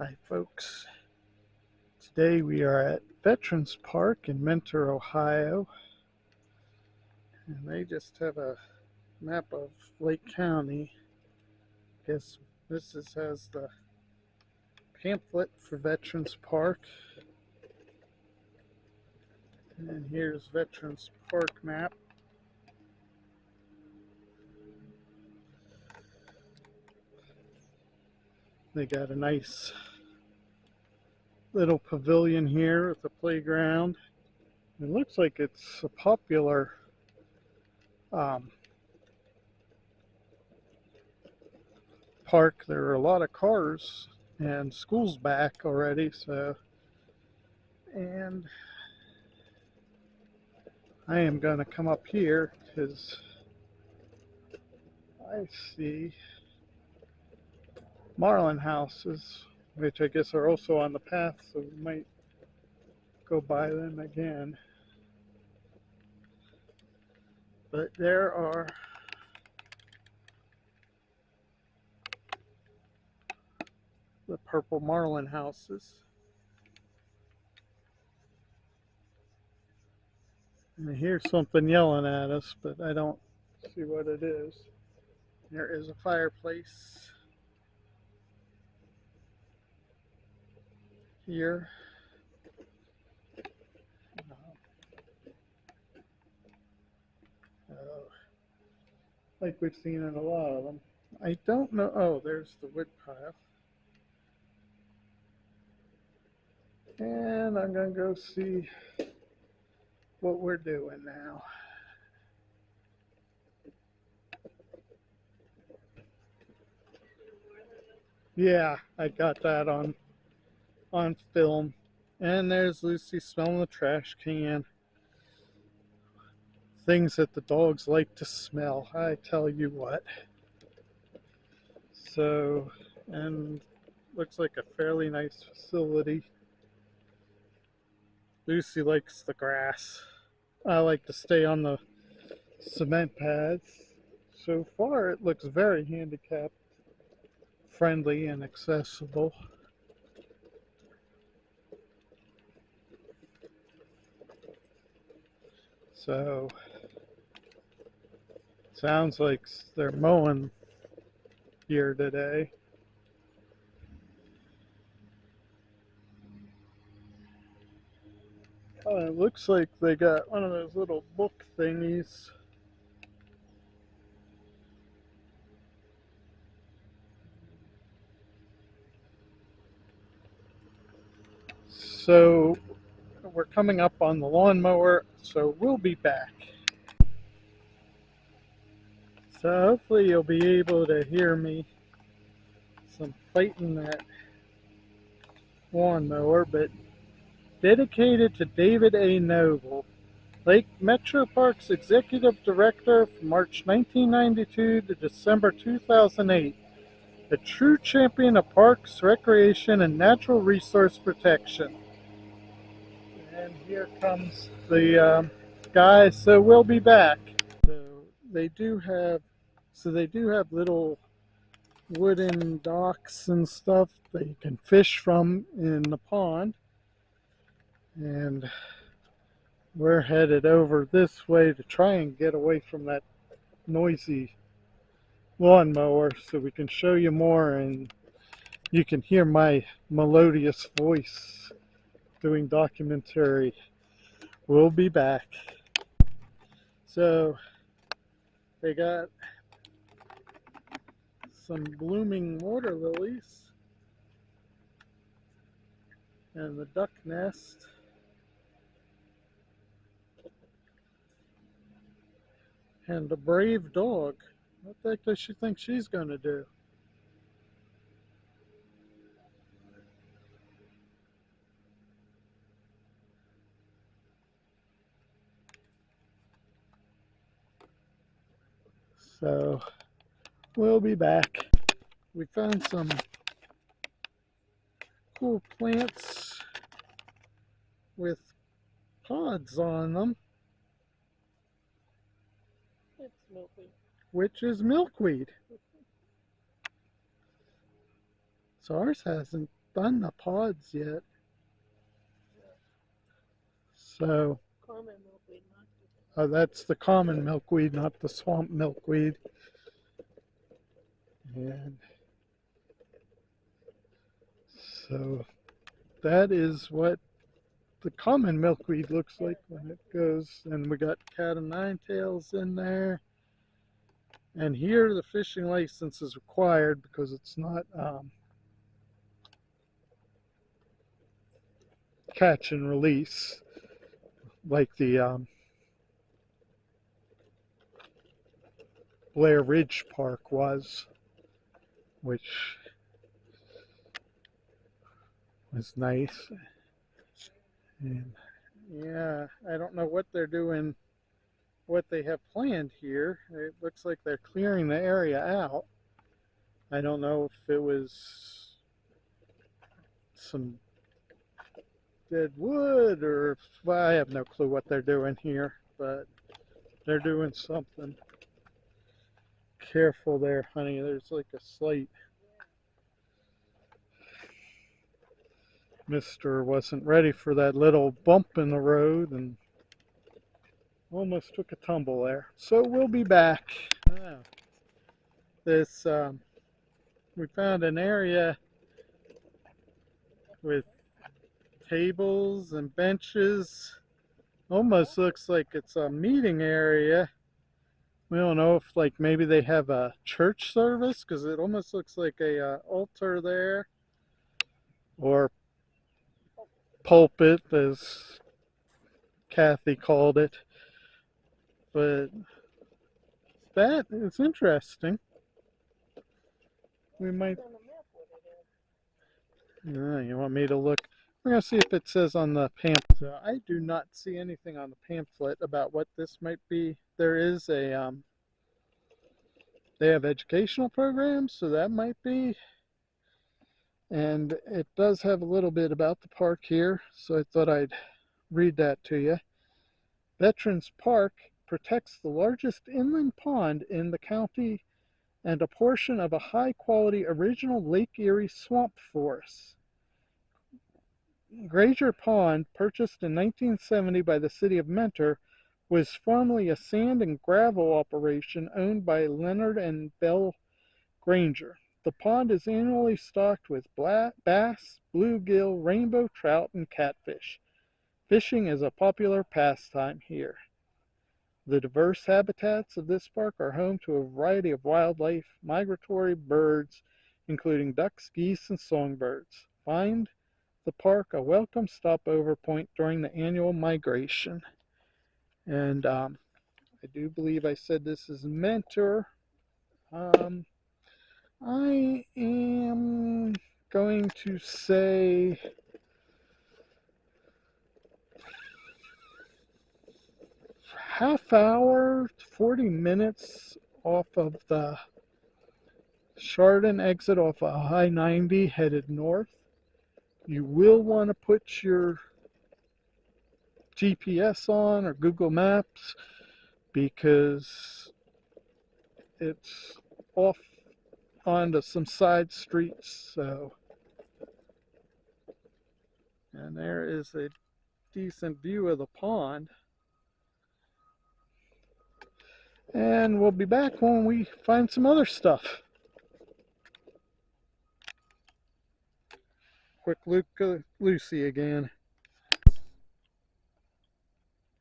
Hi folks, today we are at Veterans Park in Mentor, Ohio, and they just have a map of Lake County. I guess has the pamphlet for Veterans Park, and here's Veterans Park map. They got a nice little pavilion here with a playground. It looks like it's a popular park. There are a lot of cars and school's back already, and I am going to come up here because I see marlin houses, which I guess are also on the path, so we might go by them again. But there are the purple marlin houses. And I hear something yelling at us, but I don't see what it is. There is a fireplace here. Like we've seen in a lot of them. I don't know. Oh, there's the wood pile. And I'm going to go see what we're doing now. Yeah, I got that on film. And there's Lucy smelling the trash can. Things that the dogs like to smell, I tell you what. So, and looks like a fairly nice facility. Lucy likes the grass. I like to stay on the cement pads. So far it looks very handicapped friendly and accessible. So sounds like they're mowing here today. It looks like they got one of those little book thingies. So we're coming up on the lawnmower, so we'll be back. So hopefully you'll be able to hear me some fighting that lawnmower, but dedicated to David A. Noble, Lake Metro Parks Executive Director from March 1992 to December 2008, a true champion of parks, recreation, and natural resource protection. And here comes the guy, so we'll be back. So they do have, little wooden docks and stuff that you can fish from in the pond. And we're headed over this way to try and get away from that noisy lawnmower so we can show you more and you can hear my melodious voice doing documentary. We'll be back. So they got some blooming water lilies and the duck nest. And a brave dog. What does she think she's going to do? So we'll be back. We found some cool plants with pods on them, which is milkweed. So ours hasn't done the pods yet. So that's the common milkweed, not the swamp milkweed. And so that is what the common milkweed looks like when it goes. And we got cat o' nine tails in there. And here the fishing license is required because it's not catch and release like the Blair Ridge Park was, which was nice. And yeah, I don't know what they're doing, what they have planned here. It looks like they're clearing the area out. I don't know if it was some dead wood or well, I have no clue what they're doing here, but they're doing something. Careful there, honey. There's like a slight. Mister wasn't ready for that little bump in the road and almost took a tumble there. So we'll be back. This we found an area with tables and benches. Almost looks like it's a meeting area. We don't know if like maybe they have a church service because it almost looks like a altar there, or pulpit as Kathy called it. But that is interesting. We might. You want me to look? We're going to see if it says on the pamphlet. I do not see anything on the pamphlet about what this might be. There is a, they have educational programs, so that might be. And it does have a little bit about the park here, so I thought I'd read that to you. Veterans Park protects the largest inland pond in the county and a portion of a high-quality original Lake Erie swamp forest. Granger Pond, purchased in 1970 by the city of Mentor, was formerly a sand and gravel operation owned by Leonard and Belle Granger. The pond is annually stocked with bass, bluegill, rainbow trout, and catfish. Fishing is a popular pastime here. The diverse habitats of this park are home to a variety of wildlife, migratory birds, including ducks, geese, and songbirds. Find the park a welcome stopover point during the annual migration. And I do believe I said this is Mentor. I am going to say half hour, 40 minutes off of the Chardon exit off of I-90 headed north. You will want to put your GPS on or Google Maps because it's off onto some side streets. So, and there is a decent view of the pond. And we'll be back when we find some other stuff. Quick look at Lucy again.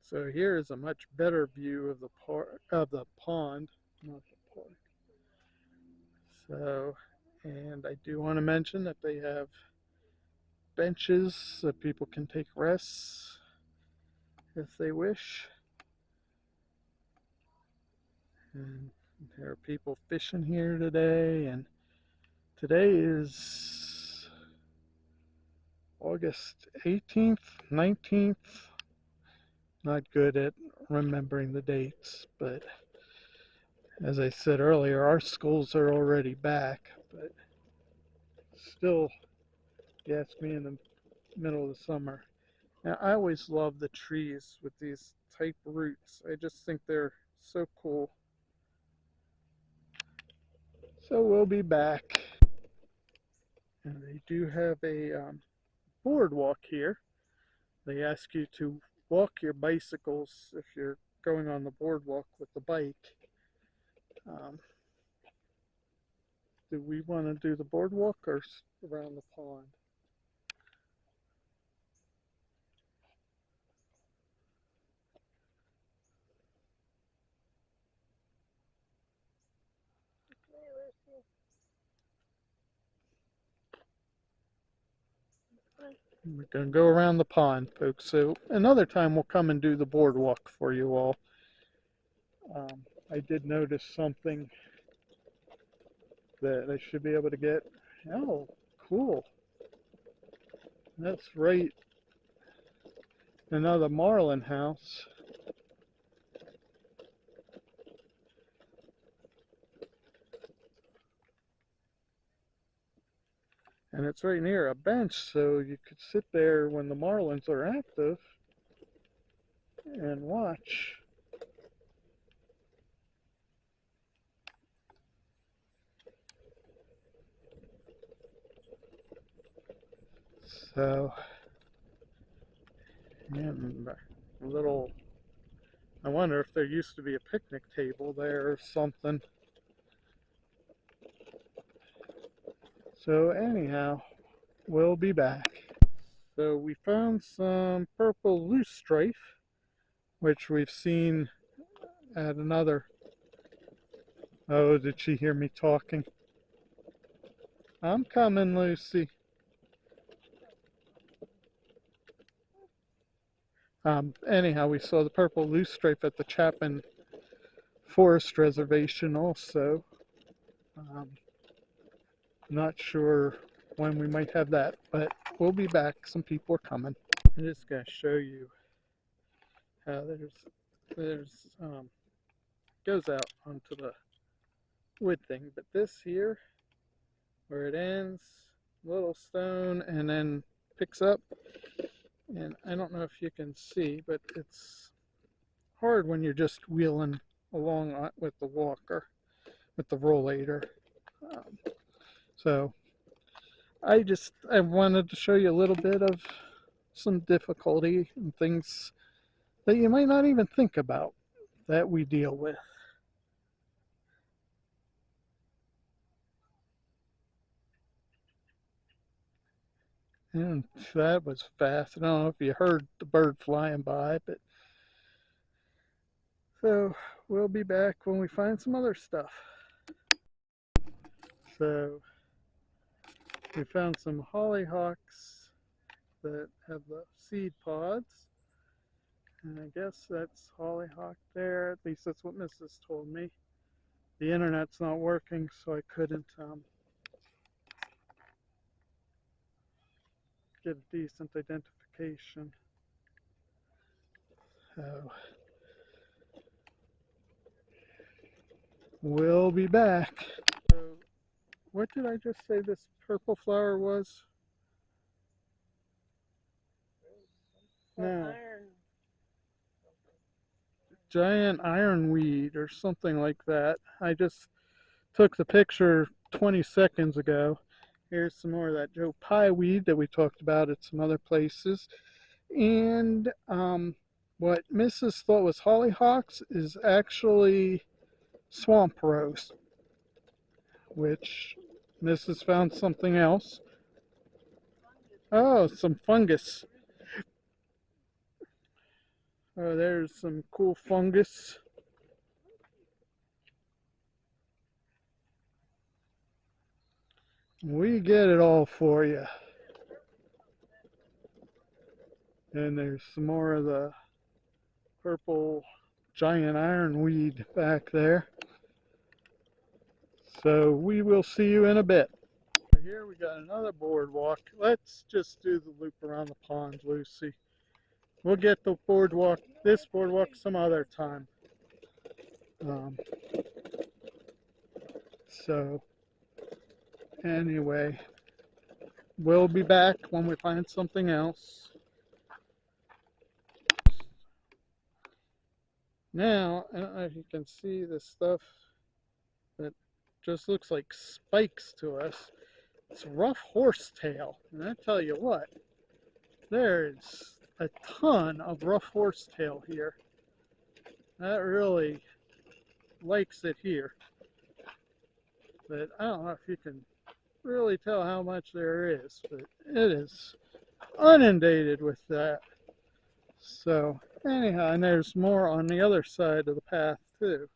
So here is a much better view of the pond, not the park. So, and I do want to mention that they have benches so people can take rests if they wish. And there are people fishing here today, and today is August 18th, 19th. Not good at remembering the dates, but as I said earlier, our schools are already back, but still, you ask me in the middle of the summer. Now, I always love the trees with these type roots. I just think they're so cool. So we'll be back. And they do have a boardwalk here. They ask you to walk your bicycles if you're going on the boardwalk with the bike. Um, do we want to do the boardwalk or around the pond? We're going to go around the pond, folks. So another time we'll come and do the boardwalk for you all. I did notice something that I should be able to get. Oh, cool. That's right. Another marlin house. And it's right near a bench, so you could sit there when the marlins are active and watch. So, and a little, I wonder if there used to be a picnic table there or something. So anyhow, we'll be back. So we found some purple loosestrife, which we've seen at another. Oh, did she hear me talking? I'm coming, Lucy. Anyhow, we saw the purple loosestrife at the Chapin Forest Reservation also. Not sure when we might have that, but we'll be back. Some people are coming. I'm just going to show you how there's goes out onto the wood thing, but this here, where it ends, little stone, and then picks up, and I don't know if you can see, but it's hard when you're just wheeling along with the walker, with the rollator. So I wanted to show you a little bit of some difficulty and things that you might not even think about that we deal with. And that was fast. I don't know if you heard the bird flying by, but so we'll be back when we find some other stuff. So we found some hollyhocks that have the seed pods. And I guess that's hollyhock there. At least that's what Mrs. told me. The internet's not working, so I couldn't get a decent identification. So we'll be back. So what did I just say this purple flower was? No. Giant ironweed or something like that. I just took the picture 20 seconds ago. Here's some more of that Joe Pye weed that we talked about at some other places. And what Mrs. thought was hollyhocks is actually swamp rose, which Mrs. found something else. Oh, some fungus. Oh, there's some cool fungus. We get it all for you. And there's some more of the purple giant ironweed back there. So we will see you in a bit. Here we got another boardwalk. Let's just do the loop around the pond, Lucy. We'll get the boardwalk, this boardwalk, some other time. So anyway, we'll be back when we find something else. Now, I don't know if you can see this stuff that just looks like spikes to us. It's rough horsetail, and I tell you what, there's a ton of rough horsetail here. That really likes it here. But I don't know if you can really tell how much there is, but it is inundated with that. So anyhow, and there's more on the other side of the path too.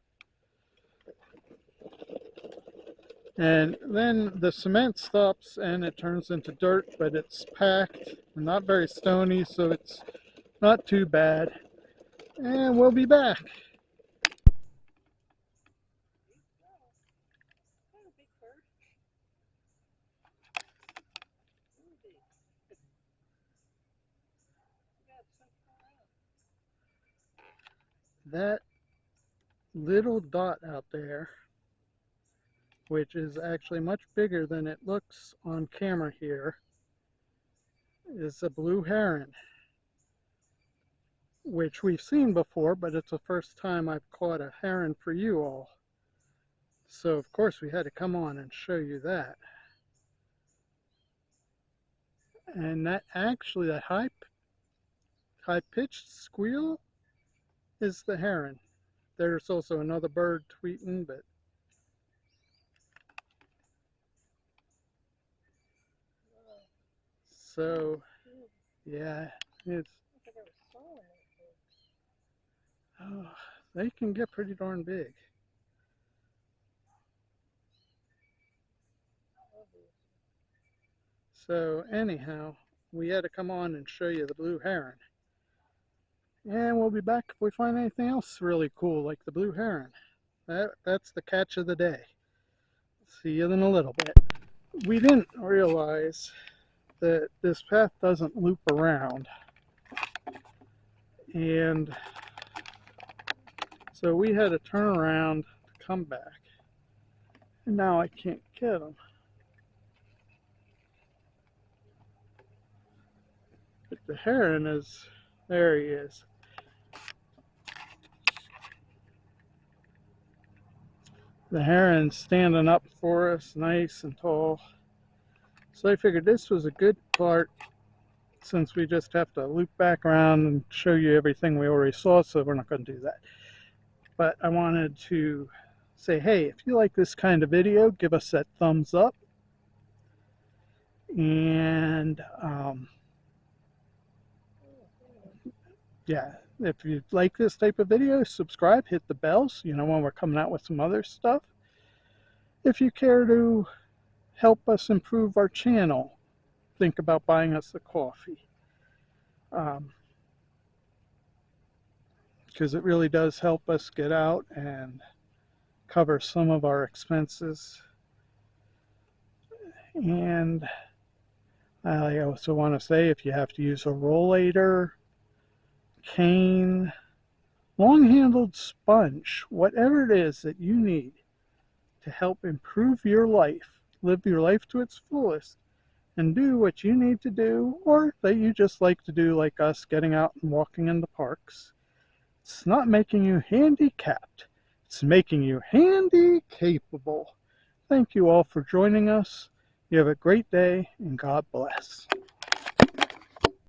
And then the cement stops and it turns into dirt, but it's packed and not very stony, so it's not too bad. And we'll be back. That little dot out there, which is actually much bigger than it looks on camera here, is a blue heron, which we've seen before, but it's the first time I've caught a heron for you all. So of course we had to come on and show you that. And that actually, that high-pitched squeal is the heron. There's also another bird tweeting, but so yeah, it's oh, they can get pretty darn big. So anyhow, we had to come on and show you the blue heron. And we'll be back if we find anything else really cool like the blue heron. That's the catch of the day. See you in a little bit. We didn't realize that this path doesn't loop around. And so we had to turn around to come back. And now I can't get them. But the heron is, there he is. The heron's standing up for us, nice and tall. So I figured this was a good part, since we just have to loop back around and show you everything we already saw, so we're not going to do that. But I wanted to say, hey, if you like this kind of video, give us that thumbs up. And yeah, if you like this type of video, subscribe, hit the bell so you know when we're coming out with some other stuff. If you care to help us improve our channel, think about buying us a coffee. Because it really does help us get out and cover some of our expenses. And I also want to say, if you have to use a rollator, cane, long-handled sponge, whatever it is that you need to help improve your life, live your life to its fullest, and do what you need to do, or that you just like to do, like us, getting out and walking in the parks. It's not making you handicapped, it's making you handy capable. Thank you all for joining us. You have a great day, and God bless.